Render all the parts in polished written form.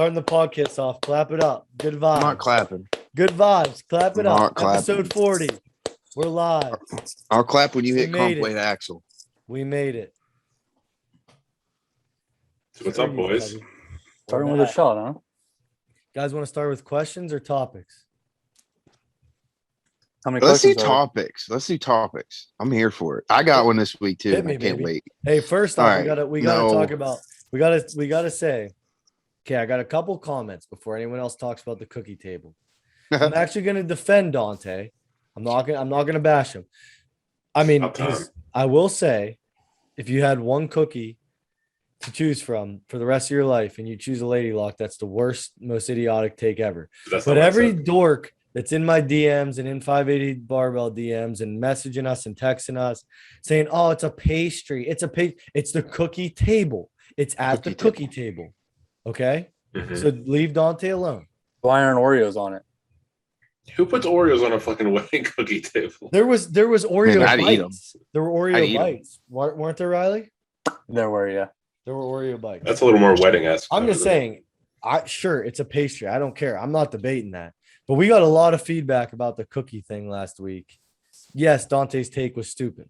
starting the podcast off. Clap it up. Good vibes. I'm not clapping. Good vibes. Clap it Not up. clapping. Episode 40. We're live. I'll clap when you We hit made comp weight it. axle. We made it. So what's up, boys? Starting with a shot, huh? Guys, want to start with questions or topics? How many Let's do questions? topics. Let's do topics. I'm here for it. I got one this week too. Hit And me, I can't baby. wait. Hey, first off, All right. we gotta No. talk about we gotta say, okay, I got a couple comments before anyone else talks about the cookie table. I'm actually gonna defend Dante. I'm not gonna bash him. I mean, I will say, if you had one cookie to choose from for the rest of your life and you choose a lady lock, that's the worst, most idiotic take ever. But every dork that's in my DMs and in 580 Barbell DMs and messaging us and texting us saying, oh, it's a pastry. It's the cookie table. It's at the cookie table. Okay. Mhm. So leave Dante alone. Why aren't Oreos on it? Who puts Oreos on a fucking wedding cookie table? There was Oreo Man, I'd eat 'em. bites. There were I'd Oreo eat 'em. bites. Weren't there, Riley? There were, yeah. There were Oreo bites. That's a little more wedding-esque. I'm just saying, sure, it's a pastry. I don't care. I'm not debating that. But we got a lot of feedback about the cookie thing last week. Yes, Dante's take was stupid.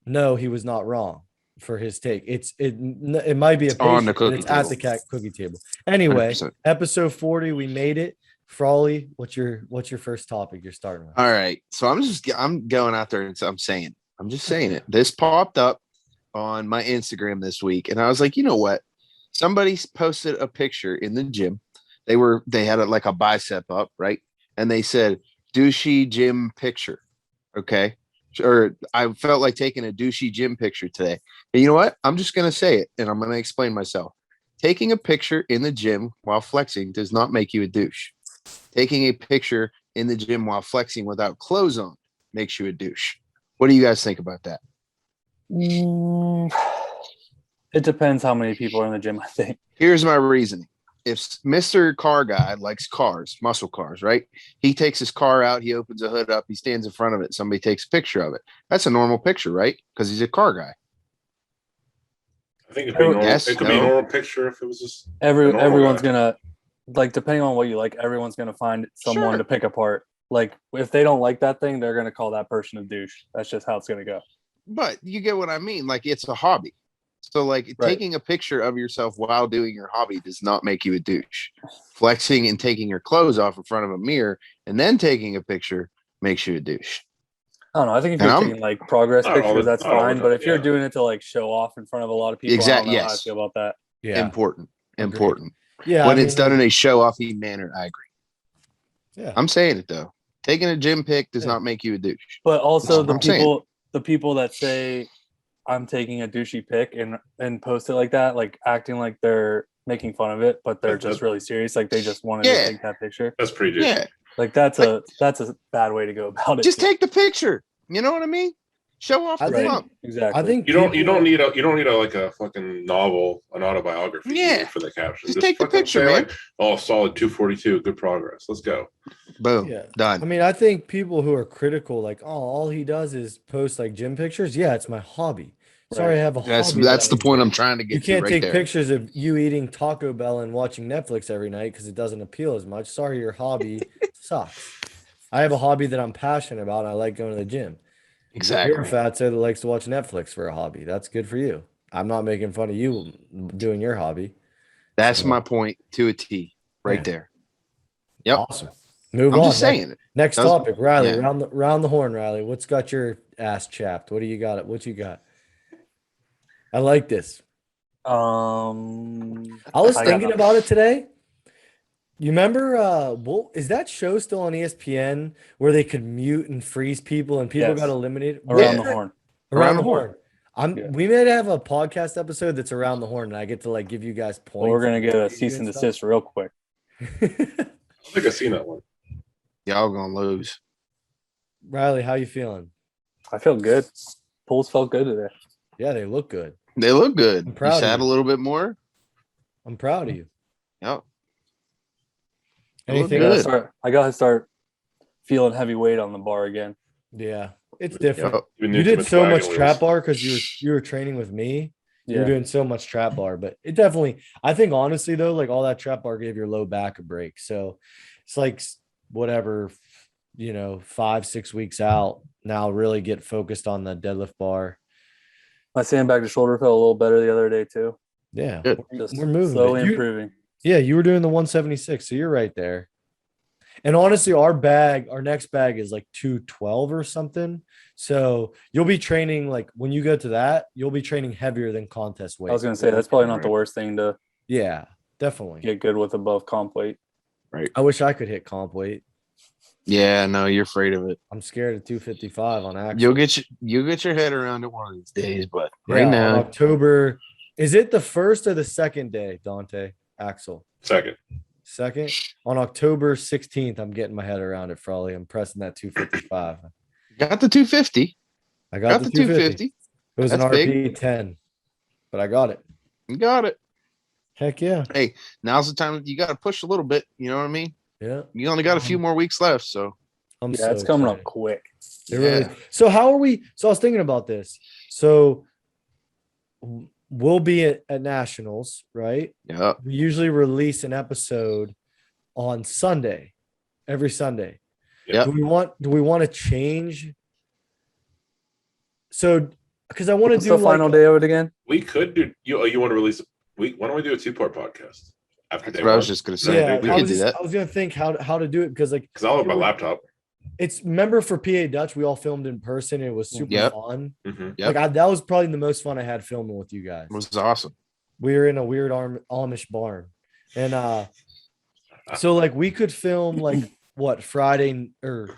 No, he was not wrong for his take. It might be a on the pastry, but cookie it's at table. the cookie table. Anyway, 100%. episode 40, we made it. Frawley, what's your first topic you're starting with? All right. So I'm going out there and I'm just saying it. This popped up on my Instagram this week, and I was like, you know what? Somebody posted a picture in the gym. They had like a bicep up, right? And they said douchey gym picture. Okay. Or I felt like taking a douchey gym picture today. And you know what? I'm just gonna say it, and I'm gonna explain myself. Taking a picture in the gym while flexing does not make you a douche. Taking a picture in the gym while flexing without clothes on makes you a douche. What do you guys think about that? It depends how many people are in the gym, I think. Here's my reasoning. If Mr. Car Guy likes cars, muscle cars, right? He takes his car out, he opens the hood up, he stands in front of it, somebody takes a picture of it. That's a normal picture, right? Because he's a car guy. I think it'd be normal. Yes, It could be a normal picture if it was just Everyone's gonna, like, depending on what you like, everyone's gonna find someone Sure. to pick apart. Like, if they don't like that thing, they're gonna call that person a douche. That's just how it's gonna go. But you get what I mean. Like, it's a hobby. So, like, Right. taking a picture of yourself while doing your hobby does not make you a douche. Flexing and taking your clothes off in front of a mirror and then taking a picture makes you a douche. I don't know. I think if And you're I'm- taking like progress I don't know, pictures, that's I don't know, fine. But if you're yeah. doing it to like show off in front of a lot of people, I don't know how I Yes. feel about that. Yeah. Important. Agreed. Important. Yeah. When I it's mean, done in a show-offy manner, I agree. yeah. I'm saying it though. Taking a gym pic does Yeah. not make you a douche. But also That's what I'm the people that say I'm taking a douchey pic and post it like that, like acting like they're making fun of it, but they're just really serious. Like they just wanted Yeah. to take that picture. That's pretty douchey. Yeah, Like that's a bad way to go about it. just too. take the picture. You know what I mean? Show off I the think- bump. Exactly. I think You don't people- need a like a fucking novel, an autobiography Yeah. for the caption. Just take the fucking picture, say, man. like, oh, solid 242, good progress. Let's go. Boom. Yeah. Done. I mean, I think people who are critical, like, oh, all he does is post like gym pictures. Yeah, it's my hobby. Sorry, I have a That's hobby. that's that the I point enjoy. I'm trying to get You to can't right take there. pictures of you eating Taco Bell and watching Netflix every night because it doesn't appeal as much. Sorry, your hobby sucks. I have a hobby that I'm passionate about. And I like going to the gym. Exactly. You're a fatso that likes to watch Netflix for a hobby. That's good for you. I'm not making fun of you doing your hobby. That's So- my point to a T right Yeah. there. Yep. Awesome. Move I'm on. just saying it. Next Does- topic, Riley. yeah. Round the horn, Riley. What's got your ass chapped? What do you got? What you got? I like this. I I was got thinking nothing. about it today. You remember is that show still on ESPN where they could mute and freeze people and people Yes. got eliminated? Around Yeah. the horn. Around the horn. Yeah. We may have a podcast episode that's around the horn, and I get to like give you guys points. Well, we're gonna get a and cease and stuff. desist real quick. I think I've seen that one. Y'all gonna lose. Riley, how you feeling? I feel good. Pulls felt good today. Yeah, they look good. They look good. I'm proud You of sat you. a little bit more. I'm proud of you. Yep. Anything Good. else? I gotta start feeling heavy weight on the bar again. Yeah, it's different. Yep. You did so much trap bar because you were training with me. You were doing so much trap bar, but it definitely, I think honestly though, like all that trap bar gave your low back a break. So it's like whatever, 5-6 weeks out now, really get focused on the deadlift bar. My sandbag to shoulder felt a little better the other day too. Yeah. Good. Just We're moving. slowly You- improving. Yeah, you were doing the 176, so you're right there. And honestly, our next bag is like 212 or something. So you'll be training like when you go to that, you'll be training heavier than contest weight. I was gonna say that's probably not the worst thing to Yeah, definitely. get good with above comp weight. I wish I could hit comp weight. Yeah, no, you're afraid of it. I'm scared of 255 on axle. You'll get your head around it one of these days, but Yeah, right on now, October. Is it the first or the second day, Dante? Axel. Second. Second. On October 16th, I'm getting my head around it, Frawley. I'm pressing that 255. got the 250. I Got the 250. It was an That's big. RP 10, but I got it. You got it. Heck yeah. Hey, now's the time you got to push a little bit. You know what I mean? Yeah. You only got a few more weeks left, so I'm Yeah, so it's coming excited. up quick. It really is. So how are we? So I was thinking about this. So we'll be at Nationals, right? yeah. We usually release an episode on Sunday, every Sunday. Yep. Do we want to change? So because I want to What's do the final like day of it again? We could do you want to release why don't we do a 2-part podcast after That's day what I was one? just gonna say. yeah, we I could was do just, that. I was gonna think how to do it because like Because I'll have my laptop. it's remember for PA Dutch we all filmed in person. It was super Yep. fun. Mm-hmm. Yep. Like that was probably the most fun I had filming with you guys. It was awesome. We were in a weird Amish barn, and so like we could film like what Friday or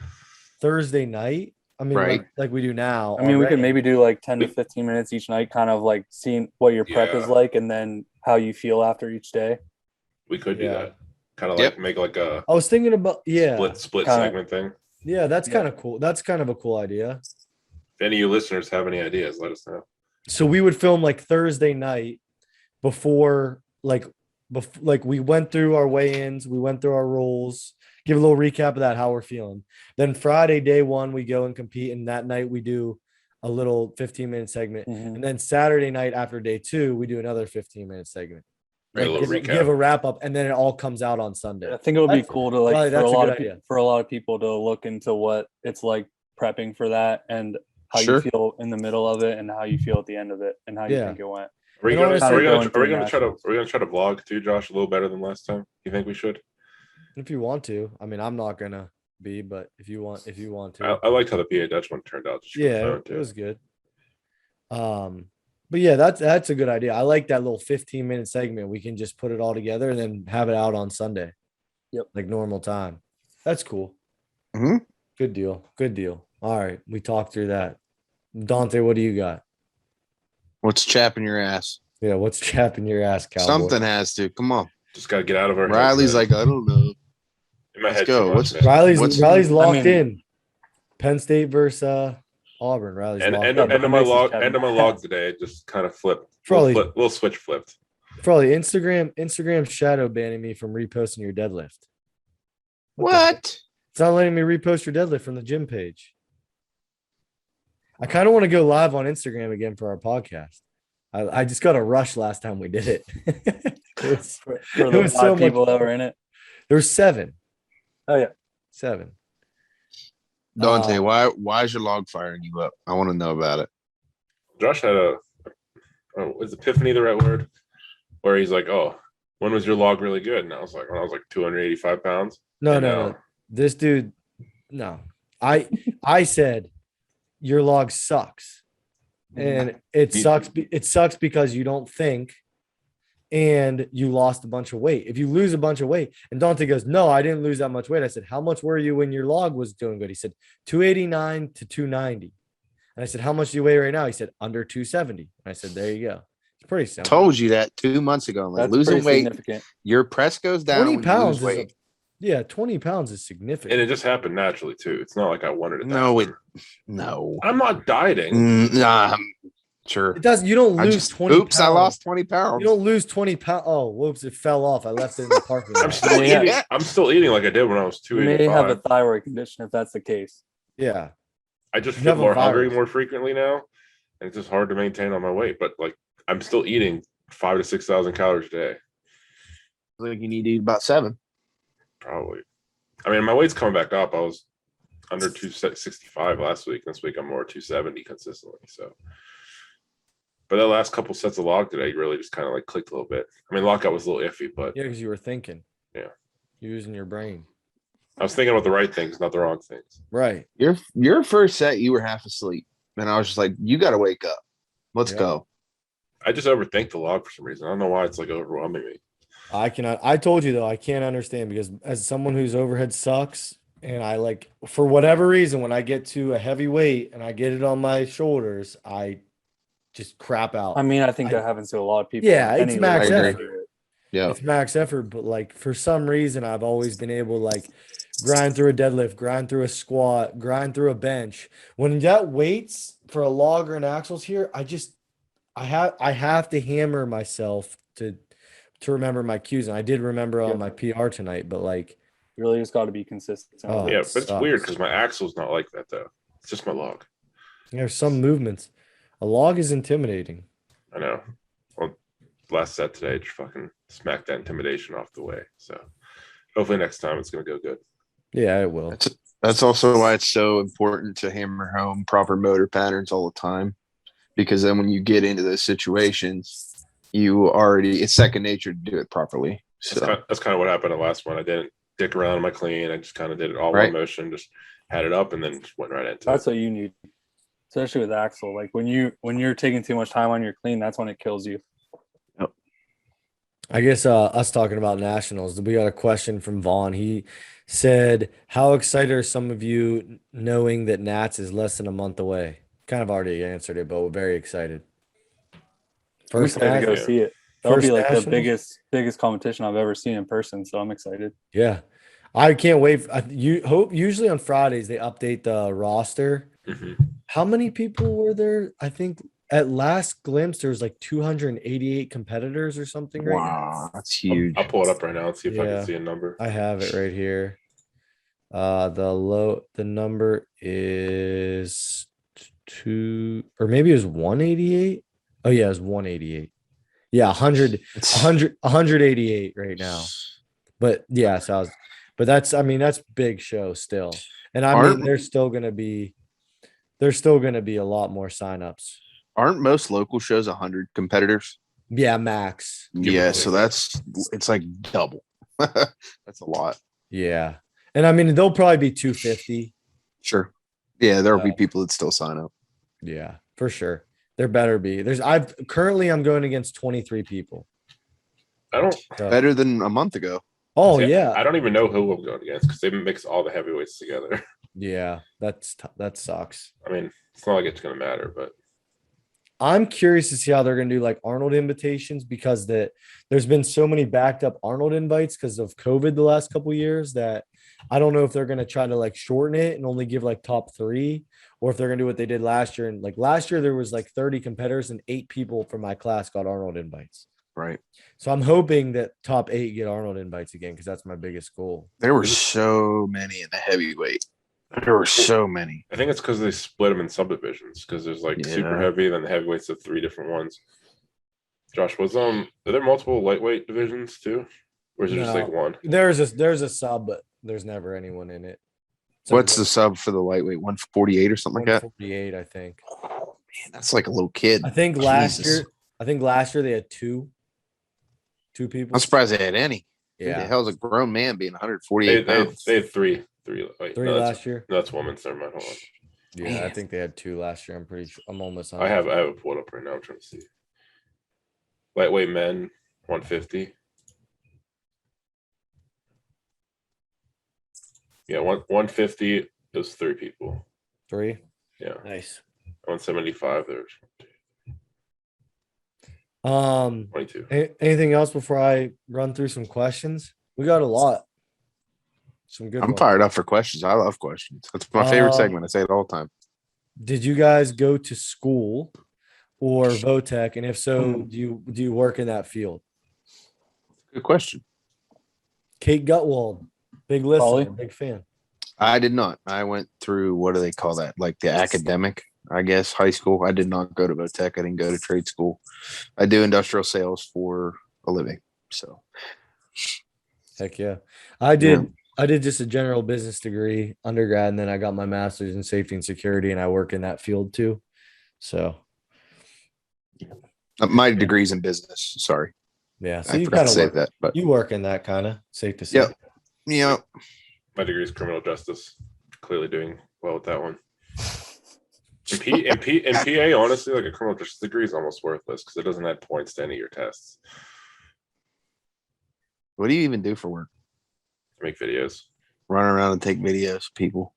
Thursday night. I mean, Right. like we do now. I mean, we could already. maybe do like 10 to 15 minutes each night, kind of like seeing what your prep is Yeah. like and then how you feel after each day. We could do Yeah. that. Kind of Yep. like make like a I was thinking about split Kinda- segment thing. yeah, that's Yeah. kind of cool. That's kind of a cool idea. If any of you listeners have any ideas, let us know. So we would film like Thursday night before like we went through our weigh-ins, we went through our rolls, give a little recap of that, how we're feeling. Then Friday, day one, we go and compete, and that night we do a little 15-minute segment. Mhm. And then Saturday night after day two, we do another 15-minute segment. Right, a little Give a recap. wrap up, and then it all comes out on Sunday. I think it would be That's- cool to like probably for a that's a lot good of idea. for a lot of people to look into what it's like prepping for that and how Sure. you feel in the middle of it and how you feel at the end of it and how you Yeah. think it went. Are we And gonna honestly- are we Going gonna through try to vlog too, Josh, a little better than last time? You think we should? If you want to, I mean, I'm not gonna be, but if you want to, I liked how the PA Dutch one turned out. Just for yeah, fun, it too. was good. But yeah, that's a good idea. I like that little 15-minute segment. We can just put it all together and then have it out on Sunday. Yep. Like normal time. That's cool. Mhm. Good deal. Good deal. All right. We talked through that. Dante, what do you got? What's chapping your ass? Yeah, what's chapping your ass, cowboy? Something has to. Come on. Just gotta get out of our heads, Riley's man. like, I don't know. in my let's head. go. Too much, What's- man. Riley's What's- locked mean- in. Penn State versus Auburn. Riley's And locked end, in. end of my Makes us log. have End of my log today. Just kind of flipped. Probably- We'll switch flipped. Probably Instagram shadow banning me from reposting your deadlift. the heck? What? It's not letting me repost your deadlift from the gym page. I kind of want to go live on Instagram again for our podcast. I just got a rush last time we did it. It was- For It the was 5 so much people that fun. were in it. there were 7. Oh yeah. 7. Dante, Uh, why is your log firing you up? I want to know about it. Josh had is epiphany the right word? Where he's like, "Oh, when was your log really good?" And I was like, "When I was like 285 pounds." No, And no, now- no. This dude, no. I said your log sucks. And it sucks. It sucks because you don't think and you lost a bunch of weight. If you lose a bunch of weight, and Dante goes, "No, I didn't lose that much weight." I said, "How much were you when your log was doing good?" He said, 289 to 290. And I said, "How much do you weigh right now?" He said, "Under 270." And I said, "There you go." It's pretty simple. Told you that 2 months ago. I'm like, That's losing pretty weight, significant. your press goes down. 20 when you pounds lose is weight. yeah, 20 pounds is significant. And it just happened naturally too. It's not like I wanted it. that No, way. No. I'm not dieting. Nah, sure. It does. You don't I lose just, 20 oops, pounds. I lost 20 pounds. You don't lose 20 pounds. Oh, whoops, it fell off. I left it in the parking I'm lot. still Yeah. eating. I'm still eating like I did when I was You may have 285. a thyroid condition if that's the case. Yeah. I just You feel have a more hungry virus. more frequently now, and it's just hard to maintain on my weight. But like I'm still eating 5,000 to 6,000 calories a day. Like you need to eat about 7. Probably. I mean, my weight's coming back up. I was under 265 last week. This week I'm more 270 consistently. So, but that last couple sets of log today really just kind of like clicked a little bit. I mean, lockout was a little iffy, but Yeah, because you were thinking. Yeah. You're using your brain. I was thinking about the right things, not the wrong things. Right. Your first set, you were half asleep, and I was just like, "You got to wake up. Let's Yep. go." I just overthink the log for some reason. I don't know why it's like overwhelming me. I cannot. I told you though, I can't understand because as someone whose overhead sucks, and I like for whatever reason, when I get to a heavy weight and I get it on my shoulders, I just crap out. I mean, I think that happens to a lot of people. Yeah, in it's any max level. effort. Yeah, It's max effort, but like for some reason, I've always been able to like grind through a deadlift, grind through a squat, grind through a bench. When you got weights for a log or an axles here, I have to hammer myself to remember my cues. And I did remember on Yep. my PR tonight, but like You really just got to be consistent. Oh, Yeah, it but it's weird sucks. because my axle's not like that though. It's just my log. there's some movements. A log is intimidating. I know. Well, last set today, just fucking smacked that intimidation off the way. So hopefully next time it's gonna go good. Yeah, it will. that's also why it's so important to hammer home proper motor patterns all the time, because then when you get into those situations, it's second nature to do it properly. So That's kind of what happened in the last one. I didn't dick around in my clean. I just kind of did it all Right. one motion, just had it up and then just went right into That's it. what you need, especially with axle. Like when you're taking too much time on your clean, that's when it kills you. I guess us talking about nationals, we got a question from Vaughn. He said, "How excited are some of you knowing that Nats is less than a month away?" Kind of already answered it, but we're very excited. I'm First, excited to go Yeah. see it. That'll First be like nationals? the biggest competition I've ever seen in person. So I'm excited. yeah, I can't wait. You hope usually on Fridays they update the roster. Mhm. How many people were there? I think at last glimpse there was like 288 competitors or something right now. wow, that's huge. I'll pull it up right now and see if I Yeah. can see a number. I have it right here. The number is 2 or maybe it was 188. Oh yeah, it was 188. Yeah, 188 right now. But yeah, but that's big show still. And I mean Aren't- there's still gonna be a lot more signups. Aren't most local shows 100 competitors? Yeah, max. Yeah, so it's like double. That's a lot. Yeah. And I mean they'll probably be 250. Sure. Yeah, there'll be Uh, people that still sign up. Yeah, for sure. There better be. I'm going against 23 people. I don't. So- Better than a month ago. oh see, yeah. I don't even know who I'm going against because they mix all the heavyweights together. Yeah, that sucks. I mean, it's not like it's gonna matter, but I'm curious to see how they're going to do like Arnold invitations because there's been so many backed up Arnold invites because of COVID the last couple years that I don't know if they're going to try to like shorten it and only give like top 3 or if they're going to do what they did last year. And like last year there was like 30 competitors and 8 people from my class got Arnold invites. Right. So I'm hoping that top 8 get Arnold invites again because that's my biggest goal. There were so many in the heavyweight. There were so many. I think it's because they split them in subdivisions because there's like super Yeah. heavy, then the heavyweights have 3 different ones. Josh, are there multiple lightweight divisions too, or is it just like No. one? There's a sub, but there's never anyone in it. What's the sub for the lightweight? 148 or something like that? 148, I think. Oh, man, that's like a little kid. I think last Jesus. year they had two people. I'm surprised they had any. Who the Yeah, hell's a grown man being They, 148 they, pounds? they had three. Wait, 3 no, that's, last year. no, that's women's. Never mind. Hold on. Yeah, I Man. think they had 2 last year. I'm pretty sure. I'm almost on. I have it pulled up right now. I'm trying to see. Lightweight men, 150. Yeah, 150 is 3 people. 3. Yeah, Nice. 175 there's Um, 22. anything else before I run through some questions? We got a lot. Some good I'm ones. fired up for questions. I love questions. That's my favorite Um, segment. I say it all the time. Did you guys go to school or Votech? And if so, do you work in that field? Good question. Kate Gutwald, big listener, Probably. big fan. I did not. I went through, what do they call that? Like the academic I guess high school. I did not go to Votech. I didn't go to trade school. I do industrial sales for a living. So Heck yeah. I did just a general business degree undergrad, and then I got my master's in safety and security, and I work in that field too. So my degree's in business. Sorry, yeah. So I you forgot kind to of say work, that. But you work in that kind of, safe to say. yeah. My degree is criminal justice. Clearly doing well with that one. In PA, honestly, like a criminal justice degree is almost worthless because it doesn't add points to any of your tests. What do you even do for work? I make videos. Run around and take videos of people.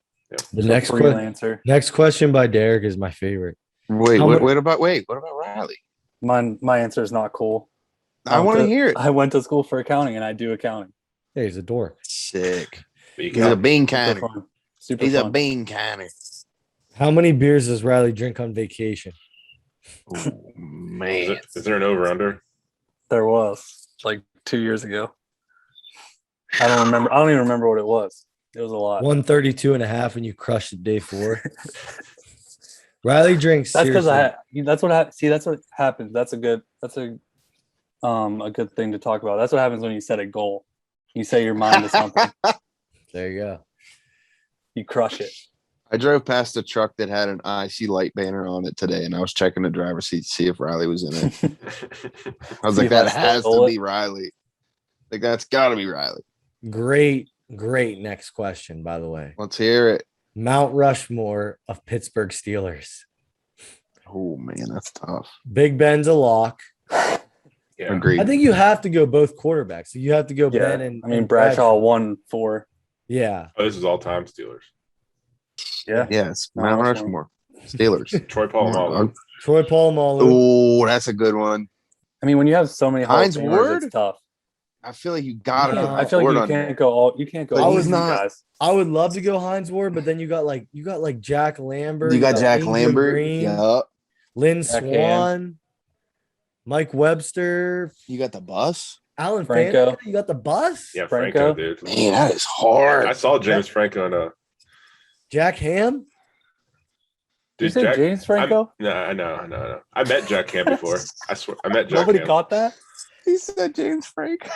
The So freelancer. next question by Derek is my favorite. Wait, How what much- about Riley? My answer is not cool. I want to hear it. I went to school for accounting and I do accounting. Hey, he's a dork. Sick. But you He's a can't, bean Super canner. fun. Super He's fun. a bean canner. How many beers does Riley drink on vacation? Oh, is, man. is there an over under? There was like 2 years ago. I don't remember. I don't even remember what it was. It was a lot. 132 and a half, and you crushed it day 4. Riley drinks. That's because seriously. that's what see. That's what happens. That's a good thing to talk about. That's what happens when you set a goal. You set your mind to something. There you go. You crush it. I drove past a truck that had an IC light banner on it today, and I was checking the driver's seat to see if Riley was in it. I was See like, if that I has stole to it. be Riley. Like, that's got to be Riley. Great next question, by the way. Let's hear it. Mount Rushmore of Pittsburgh Steelers. Oh, man, that's tough. Big Ben's a lock. Yeah. Agreed. I think you have to go both quarterbacks. So you have to go Yeah. Ben and I mean, and Bradshaw won 4. Yeah. Oh, this is all time Steelers. Yeah. Yes, Mount Mount Rushmore. Rushmore. Steelers. Troy Polamalu. Troy Polamalu. Oh, that's a good one. I mean, when you have so many Hall of Heinz Famers, Ward? it's tough. I feel like you got to Yeah, put I feel like Ward you on can't there. go all. You can't go. But all he's these not- guys. I would love to go Heinz Ward, but then you got like Jack Lambert. You got Jack Angel Lambert. Green, Yup. Lynn Jack Swan, Mike Webster, You got the bus. Alan Franco. Franco. You got the bus. Yeah, Franco. Franco, dude. Man, that is hard. I saw James Franco in a Jack Ham. Did you dude. say Jack, James Franco? No, I know. I met Jack Ham before. I swear, I met Jack Nobody Ham. caught that. He said James Franco.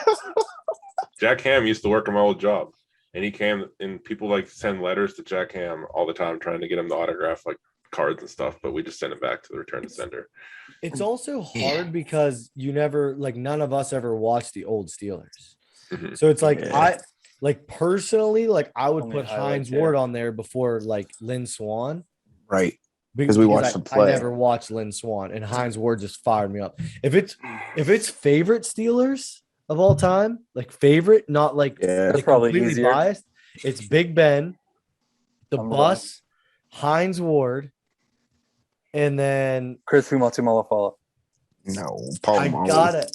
Jack Ham used to work at my old job, and he came and people like send letters to Jack Ham all the time trying to get him to autograph like cards and stuff, but we just send it back to the return to sender. It's also hard because you never none of us ever watched the old Steelers. Mhm. So it's like Yeah. personally, I would Only put highlights, Heinz yeah. Ward on there before Lynn Swan. Right. Because we watched him I play. never watched Lynn Swan, and Heinz Ward just fired me up. If it's favorite Steelers of all time, favorite, not Yeah. That's probably completely easier. biased, it's Big Ben, the Number bus, Heinz Ward, and then Chris Fumatumala. No, Paul I Molly. gotta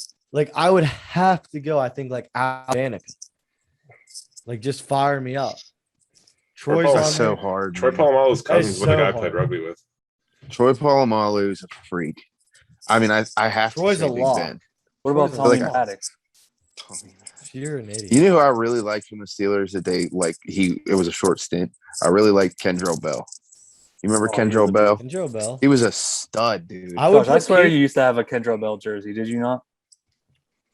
I would have to go. I think Al Danica. Just fire me up. Troy's Paul on That's so there. hard. Troy man. Polamalu's cousins with the so guy I hard. played rugby with. Troy Polamalu is a freak. I mean, I have Troy's to a say Big lock. Ben. What about Troy's a Tommy lock. Paddock? You're an idiot. You know who I really liked from the Steelers that it was a short stint. I really liked Kendrell Bell. You remember Oh, he was Kendrell a Bell? And Joe Bell. He was a stud, dude. I would Gosh, I put swear Kate- you used to have a Kendrell Bell jersey. Did you not?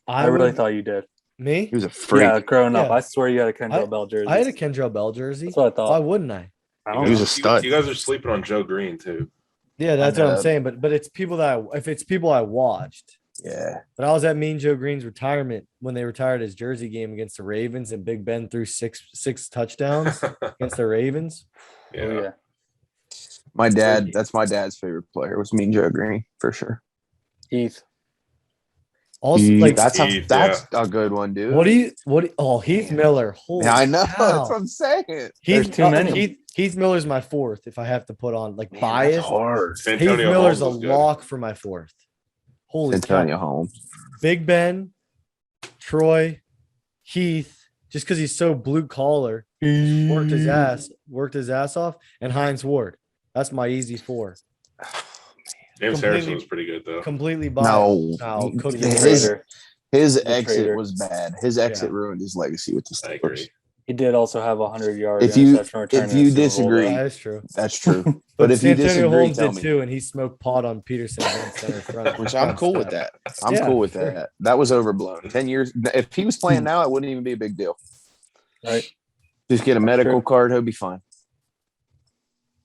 I would- really thought you did. me. He was a freak. Yeah, growing up, Yeah. I swear you had a Kendrell Bell jersey. I had a Kendrell Bell jersey. That's what I Why thought. wouldn't I? I You don't He was know. a stud. You guys are sleeping on Joe Green too. Yeah, that's what I'm know. saying. But it's people that if it's people I watched. Yeah. But I was at Mean Joe Green's retirement when they retired his Jersey game against the Ravens, and Big Ben threw six touchdowns against the Ravens. Yeah. Oh, yeah. That's my dad's favorite player was Mean Joe Green for sure. Heath. Also, That's Heath, that's a good one, dude. Heath Miller. Holy Yeah, I know. cow. That's what I'm saying. There's Heath, too many. Heath Miller's my fourth if I have to put on Man, bias. that's hard. Heath Santonio Miller's Holmes a was good. lock for my fourth. Holy Antonio cow. Holmes. Big Ben, Troy, Heath, just because he's so blue collar, worked his ass off, and Heinz Ward. That's my easy 4. James Completely- Harrison was pretty good though. Completely biased. No. No, Cookie His Traitor. his The exit traitor. was bad. His exit Yeah. ruined his legacy with the I Steelers. agree. He did also have 100-yard If you- interception return. if in a you Super Bowl, disagree- though. That is true. That's true. But But if you Santonio disagree, Holmes tell did me. too, and he smoked pot on Peterson against center front. Which I'm cool with that. I'm Yeah, cool with sure. that. That was overblown. 10 years. If he was playing now, it wouldn't even be a big deal. Right. Just get a medical true. card. He'll be fine.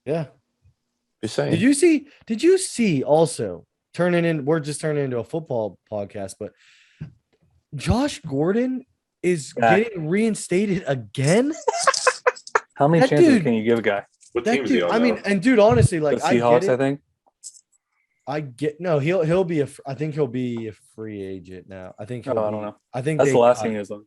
Yeah. Just saying. Did you see also we're just turning into a football podcast, but Josh Gordon is getting reinstated again? How many That chances dude- can you give a guy? What That team is he dude, on? I mean, now? and dude, honestly, like The Seahawks, I think. he'll be I think he'll be a free agent now. I think Oh, I don't know. I think That's they the last cut thing him. he was on.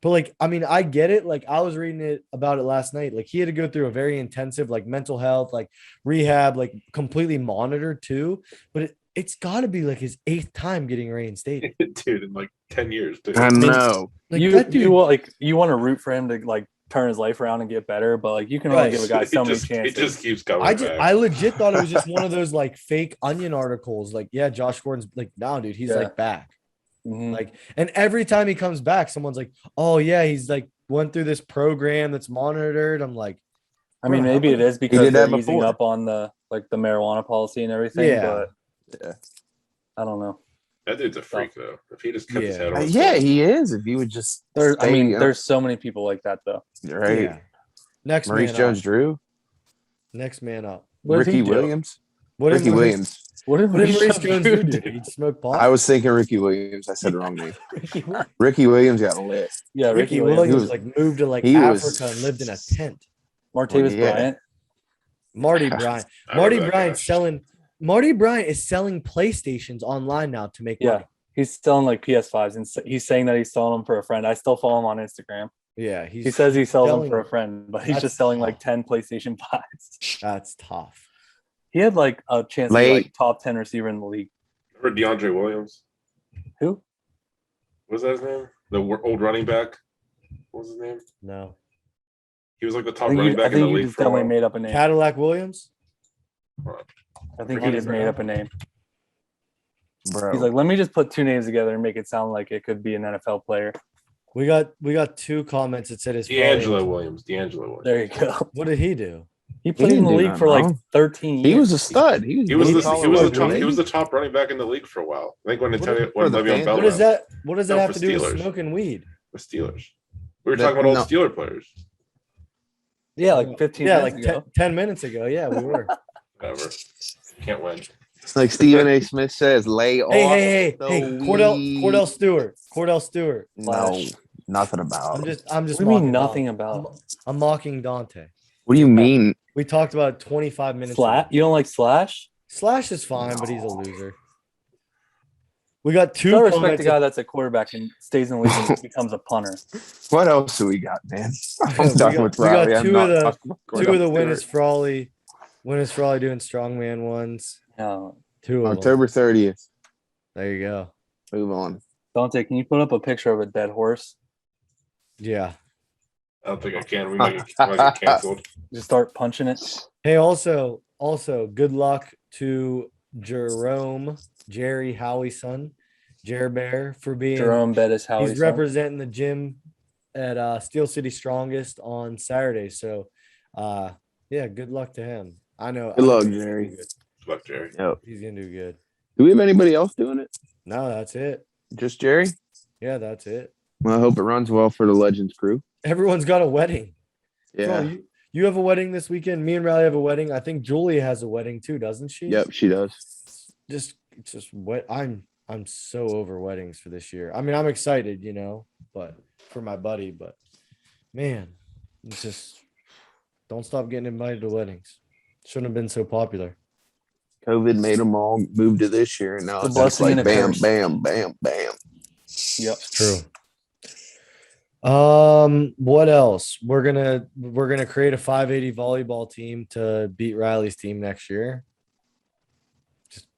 But like, I mean, I get it. Like, I was reading about it last night. Like, he had to go through a very intensive, like, mental health, like rehab, like completely monitored too. But it's got to be like his 8th time getting reinstated. Dude, in like 10 years. Dude. I know. Like you that dude, you want to root for him to like turn his life around and get better, but like you can only Right. give a guy so He many just- chances. He just keeps going back. I legit thought it was just one of those like fake Onion articles. Like, yeah, Josh Gordon's like, no, dude, he's Yeah. like back. Mhm. Like, and every time he comes back, someone's like, oh yeah, he's like went through this program that's monitored. I'm like, I mean, bro, maybe how it is did because they're that easing before. up on the like the marijuana policy and everything. Yeah. But Yeah. I don't know. That dude's a freak, though. If he just kept his Yeah. head on. Yeah, he is. If you would just. There's so many people like that though. right. yeah. Next Maurice man Jones-Drew, up. Next man up. What did Ricky he do? Williams. What did Ricky Maurice- Williams. What did What did Maurice Maurice Jones do? do? Did he smoke pot? I was thinking Ricky Williams. I said the wrong name. Ricky Williams got lit. Yeah, Ricky Williams. Williams was- like moved to like he was- Africa and lived in a tent. Martavis Yeah. Bryant. Marty Bryant. I Marty remember that Bryant's guy. selling. Marty Bryant is selling PlayStations online now to make Yeah. money. He's selling like PS5s and he's saying that he's selling them for a friend. I still follow him on Instagram. Yeah, He says he sells them selling- for a friend, but he's That's just selling like tough. 10 PlayStation 5s. That's tough. He had like a chance to be Late. like top 10 receiver in the league. Remember DeAndre Williams? Who? What was that his name? The old running back? What was his name? No. He was like the I top think running you, back in the league just for a definitely while. made up a name. Cadillac Williams. I think he just made up a name. Bro. He's like, let me just put 2 names together and make it sound like it could be an NFL player. We got 2 comments that said his D'Angelo Williams. There you go. What did he do? He played in didn't the do league nothing for like wrong. 13 years. he was a stud. He was, He was blue the collar he was the worker, top man. he was the top running back in the league for a while. I think when What Antonio is- when for the Le'Veon fans? Bell What does left, that? What does that No, have for to do with Steelers. smoking weed? the Steelers. We were That- talking about all no. the Steeler players. Yeah, like 15 Yeah, minutes like ago. 10 minutes ago. Yeah, we were. Whatever. Can't win. Like Stephen A. Smith says, lay off. hey, the Cordell weed. Cordell Stewart. No, nothing about I'm him. just What do you mean mocking nothing Dante. about I'm mocking Dante. What do you mean? We talked about it 25 minutes. Slash? ago. You don't like Slash? Slash is fine, but he's a loser. We got I 2 respect the comments. guy that's a quarterback and stays in the league and becomes a punter. What else do we got, man? We I'm done got- with we got Robbie. I'm two not of the- talking about 2 of the Cordell winners Stewart. Frawley. Winners Frawley doing strongman ones. No. 2 of them. October 30th. There you go. Move on. Dante, can you put up a picture of a dead horse? Yeah. I don't think I can. We might get canceled. Just start punching it. Hey, also, good luck to Jerry Howie's son, Jer Bear, for being Jerome Bettis, how he's representing the gym at Steel City Strongest on Saturday. So, yeah, good luck to him. I know. Good luck, he's gonna Jerry. do good. Good luck, Jerry. Yep. He's gonna do good. Do we have anybody else doing it? No, that's it. Just Jerry? Yeah, that's it. Well, I hope it runs well for the Legends crew. Everyone's got a wedding. Yeah. Bro, you have a wedding this weekend. Me and Riley have a wedding. I think Julia has a wedding too, doesn't she? Yep, she does. It's just what I'm so over weddings for this year. I mean, I'm excited, but for my buddy, but man, it's just don't stop getting invited to weddings. Shouldn't have been so popular. COVID made them all move to this year, and now The it's just blessing like and a bam, curse. bam, bam, bam. Yep. True. What else? We're gonna create a 580 volleyball team to beat Riley's team next year.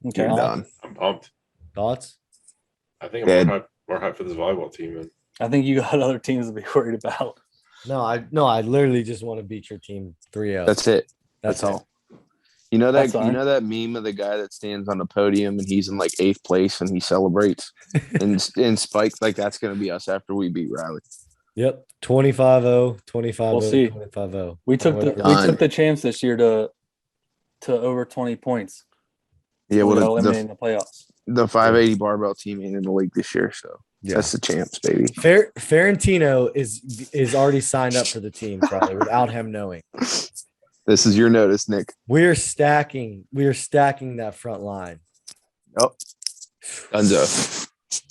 Okay. You're done. I'm pumped. Thoughts? I think Dead. I'm more hyped for this volleyball team, man. I think you got other teams to be worried about. No, I literally just want to beat your team 3-0. That's it. That's That's all. You know that That's fine. meme of the guy that stands on the podium and he's in like 8th place and he celebrates and Spike, like that's gonna be us after we beat Riley. Yep. 25-0, 25-0, We'll see. 25-0. We took Done. the champs this year to over 20 points. Yeah, We got well, eliminated in the playoffs. the 580 barbell team ain't in the league this year, so Yeah. that's the champs, baby. Ferentino is already signed up for the team, probably without him knowing. This is your notice, Nick. We're stacking that front line. Oh, Dunzo.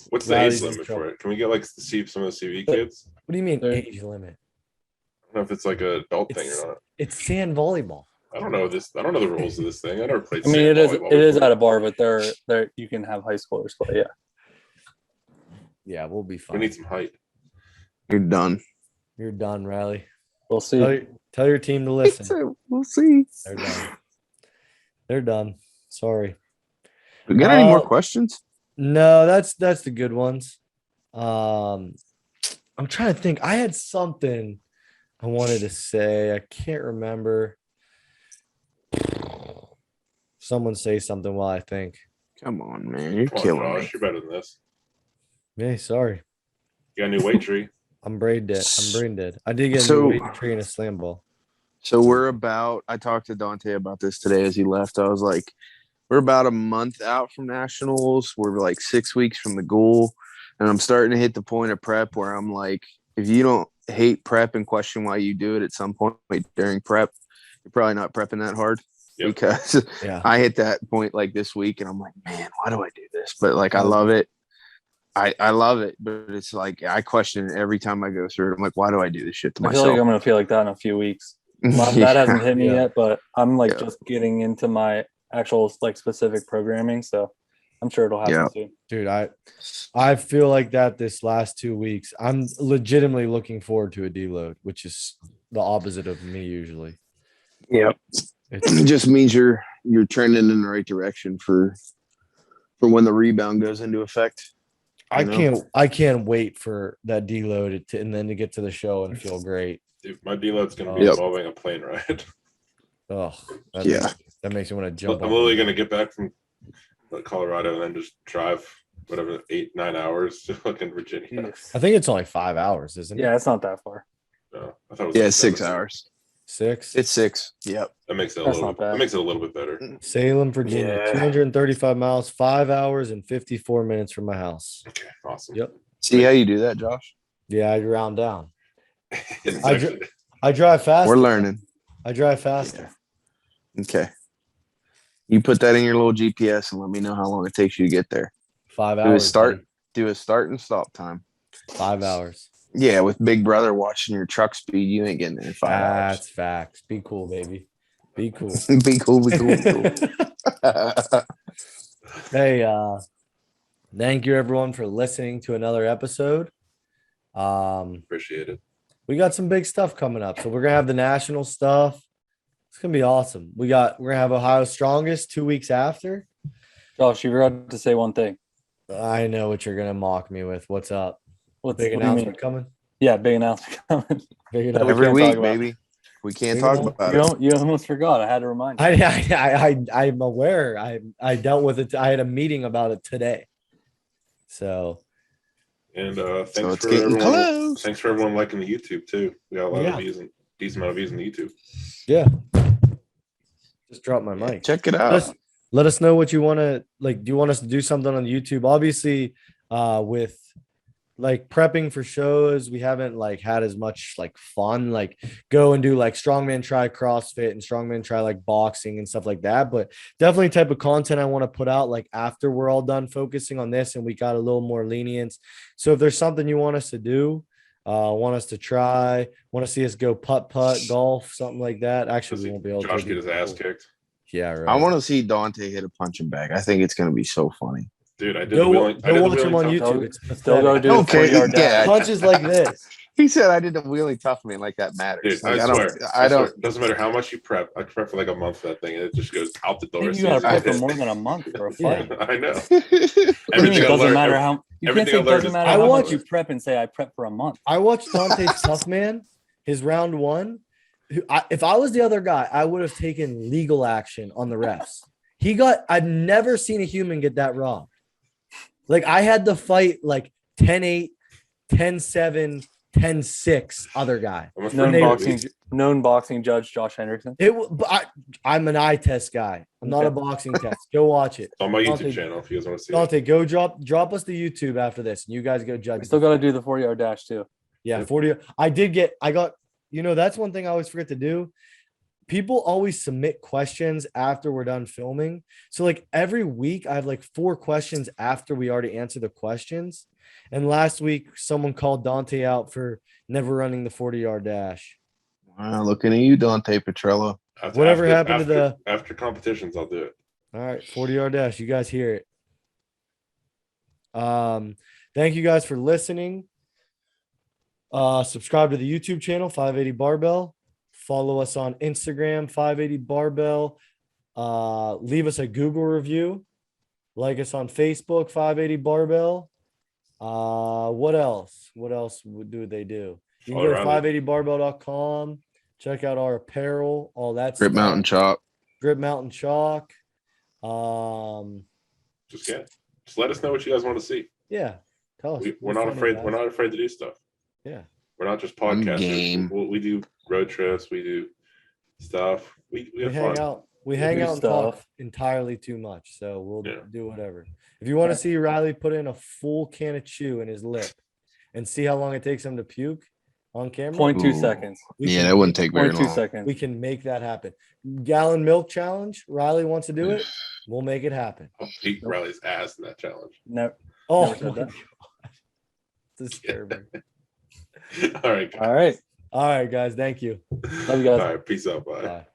What's the Riley's age in limit trouble. for it? Can we get like see some of the CV kids? What do you mean There- age limit? I don't know if it's like a adult thing or not. It's sand volleyball. I don't know this. I don't know the rules of this thing. I never played. I mean, sand it volleyball is before. at a bar, but there you can have high schoolers play. Yeah. Yeah, we'll be We fine. need some height. You're done. You're done, Riley. We'll see. Tell your team to listen. We'll see. They're done. They're done. Sorry. We got any more questions? No, that's the good ones. I'm trying to think. I had something I wanted to say. I can't remember. Someone say something while I think. Come on, man. You're Come on, killing me. Josh. You're better than this. Hey, sorry. You got a new weight tree. I'm brain dead. I did get a So- new weight tree and a slam ball. So I talked to Dante about this today as he left. I was like, we're about a month out from nationals. We're like 6 weeks from the goal. And I'm starting to hit the point of prep where I'm like, if you don't hate prep and question why you do it at some point during prep, you're probably not prepping that hard. Yep. Because Yeah. I hit that point like this week and I'm like, man, why do I do this? But like, I love it. I love it, but it's like, I question it every time I go through it. I'm like, why do I do this shit to I feel myself? like I'm gonna feel like that in a few weeks. That hasn't hit me Yeah. yet, but I'm like Yeah. just getting into my actual like specific programming, so I'm sure it'll happen Yeah. soon. Dude, I feel like that this last 2 weeks. I'm legitimately looking forward to a deload, which is the opposite of me usually. Yep. It's It just means you're trending in the right direction for when the rebound goes into effect. I can't wait for that deload and then to get to the show and feel great. Dude, my deload's going to be Yep. involving a plane ride. Oh, Yeah. that makes me want to jump. I'm literally going to get back from Colorado and then just drive whatever 8-9 hours to fucking Virginia. I think it's only 5 hours, isn't it? Yeah, it's not that far. No, I thought it was Yeah, like it's 6 7. hours. 6. It's 6. Yep. That makes it a That's little. not bad. That makes it a little bit better. Salem, Virginia, Yeah. 235 miles, 5 hours and 54 minutes from my house. Okay, awesome. Yep. See how you do that, Josh? Yeah, I round down. It's I actually, I drive faster. We're learning. I drive faster. Okay. You put that in your little GPS and let me know how long it takes you to get there. 5 Do a hours. start. buddy. Do a start and stop time. 5 hours. Yeah, with Big Brother watching your truck speed, you ain't getting there in 5 That's facts. Be cool, baby. Be cool. hours. Be cool. Be cool. Be cool. Hey, thank you everyone for listening to another episode. appreciate it. We got some big stuff coming up. So we're gonna have the national stuff. It's gonna be awesome. We're gonna have Ohio's strongest 2 weeks after. Josh, you forgot to say one thing. I know what you're gonna mock me with. What's up? What Big do you mean? announcement coming. Yeah, big announcement coming. Big That we announcement. Every can't week, talk about. baby. We can't You talk know, about it. You almost forgot. I had to remind you. I'm aware. I dealt with it. I had a meeting about it today. So And So thanks it's for getting everyone. close. Thanks for everyone liking the YouTube too. We got a lot Yeah. of views and decent amount of views on the YouTube. yeah. Just drop my mic. Check it out. Let us know what you want to like. Do you want us to do something on YouTube? Obviously, with like prepping for shows, we haven't like had as much like fun, like go and do like strongman try CrossFit and strongman try like boxing and stuff like that. But definitely type of content I want to put out like after we're all done focusing on this and we got a little more lenience. So if there's something you want us to do, want us to try, want to see us go putt, golf, something like that. Actually, we won't be able Josh to get his ass kicked. Yeah, right. I want to see Dante hit a punching bag. I think it's going to be so funny. Dude, I did Go, the wheeling. I go did the watch him on wheeling tough- YouTube. It's Still go pathetic. do the Okay, 40-yard yeah. dash. Punches like this. He said I did the wheelie tough man like that matters. Dude, Like, I swear. I don't. Swear. Doesn't matter how much you prep. I prep for like a month for that thing, and it just goes out the I door. think as you soon got to as I prep for hit. more than a month for a Yeah. fight. I know. What do you mean Everything it I doesn't learned- matter how you can't everything say I it learned doesn't is- matter I how watch- much you prep and say I prep for a month. I watched Dante's Tough Man, his round one. If I was the other guy, I would have taken legal action on the refs. I'd never seen a human get that wrong. Like I had the fight like 10-8, 10-7, 10-6 other guy. I'm a Known freak, at boxing, least. known boxing judge Josh Henderson. I'm an eye test guy. I'm not a Okay. boxing test. Go watch it. It's on my Dante- YouTube channel if you guys want to see it. Dante, go drop us the YouTube after this, and you guys go judge. We still got to do the 40-yard dash too. Yeah, 40. I got, that's one thing I always forget to do. People always submit questions after we're done filming. So like every week I have like 4 questions after we already answer the questions. And last week someone called Dante out for never running the 40-yard dash. Wow, looking at you, Dante Petrello. Whatever happened to the after competitions, I'll do it. All right, 40-yard dash. You guys hear it. Thank you guys for listening. Subscribe to the YouTube channel, 580 Barbell. Follow us on Instagram, 580 Barbell. Leave us a Google review. Like us on Facebook, 580 Barbell. What else? What else do they do? You can go to 580barbell.com. Check out our apparel, all that Grip stuff. Mountain Chop. Grip Mountain Chalk. Just let us know what you guys want to see. Yeah. Tell us. We're not afraid. We're not afraid to do stuff. Yeah. We're not just I'm podcasters. game. We do road trips. We do stuff. We have hang fun. out. We hang do out and talk stuff. entirely too much. So we'll Yeah. do whatever. If you want to see Riley put in a full can of chew in his lip and see how long it takes him to puke on camera, 0.2 Ooh. seconds. Yeah, that wouldn't take very 0.2 long. seconds. we can make that happen. Gallon milk challenge. Riley wants to do it. We'll make it happen. I'll beat Riley's ass in that challenge. No. Oh, Never said my that. God. Disturbing. All right. All right. All right, guys. Thank you. Love you guys. All right. Peace out. Bye. Bye.